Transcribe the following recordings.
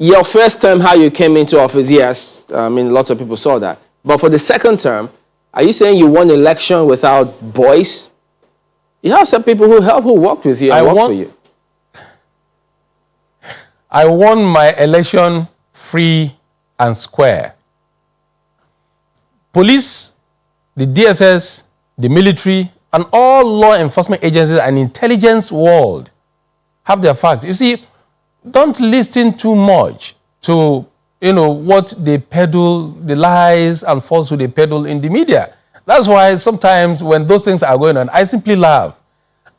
your first term, how you came into office, yes. I mean, lots of people saw that. But for the second term, are you saying you won election without boys? You have some people who worked with you and worked for you. I won my election free and square. Police, the DSS, the military, and all law enforcement agencies and intelligence world have their facts. You see, don't listen too much to, what they peddle, the lies and falsehood they peddle in the media. That's why sometimes when those things are going on, I simply laugh.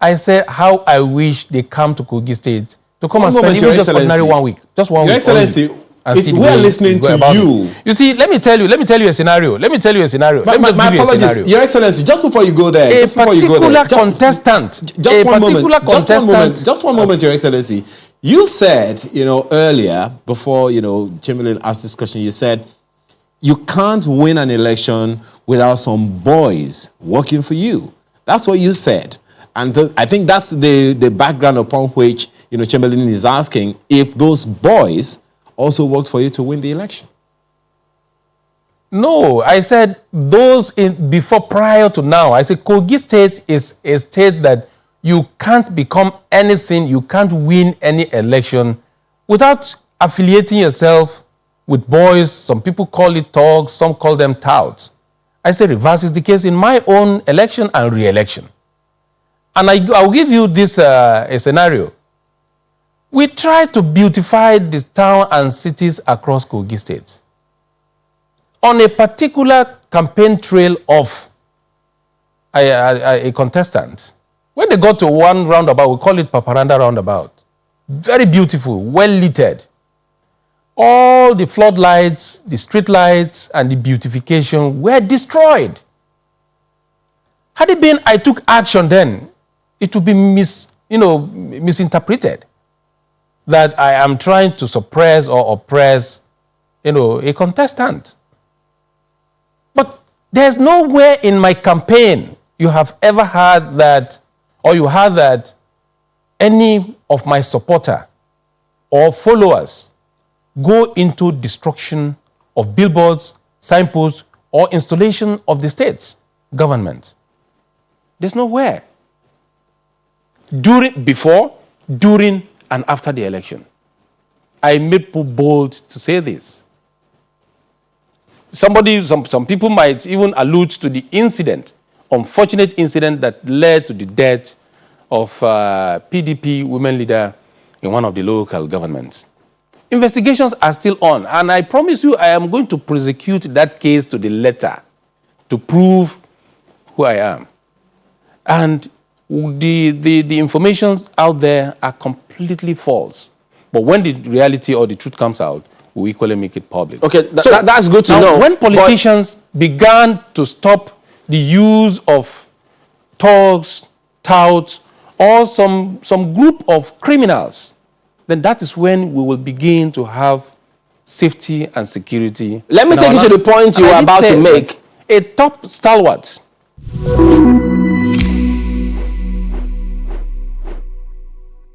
I say how I wish they come to Kogi State to come and spend even just ordinary 1 week. Just 1 week. Your Excellency, we are listening to you. You see, let me tell you a scenario. My apologies, Your Excellency, just before you go there, Just one moment, Your Excellency. You said, earlier, before, Chamberlain asked this question, you said, you can't win an election without some boys working for you. That's what you said. And I think that's the background upon which, Chamberlain is asking if those boys also worked for you to win the election. No, I said those prior to now. I said Kogi State is a state that you can't become anything, you can't win any election without affiliating yourself with boys. Some people call it Touts, some call them Touts. I say reverse is the case in my own election and re-election. And I'll give you this a scenario. We try to beautify the town and cities across Kogi State. On a particular campaign trail of a contestant, when they got to one roundabout, we call it Paparanda roundabout. Very beautiful, well littered. All the floodlights, the street lights, and the beautification were destroyed. Had it been I took action then, it would be misinterpreted that I am trying to suppress or oppress, a contestant. But there's nowhere in my campaign you have ever heard that, or you heard that any of my supporter or followers go into destruction of billboards, signposts, or installation of the state's government. There's nowhere. Before, during, and after the election. I made people bold to say this. Some people might even allude to the incident, unfortunate incident that led to the death of PDP women leader in one of the local governments. Investigations are still on, and I promise you I am going to prosecute that case to the letter to prove who I am. And the informations out there are completely false. But when the reality or the truth comes out, we equally make it public. Okay, that's good to know. When politicians began to stop the use of thugs, touts, or some group of criminals, then that is when we will begin to have safety and security. Let me take you to the point you are about to make. A top stalwart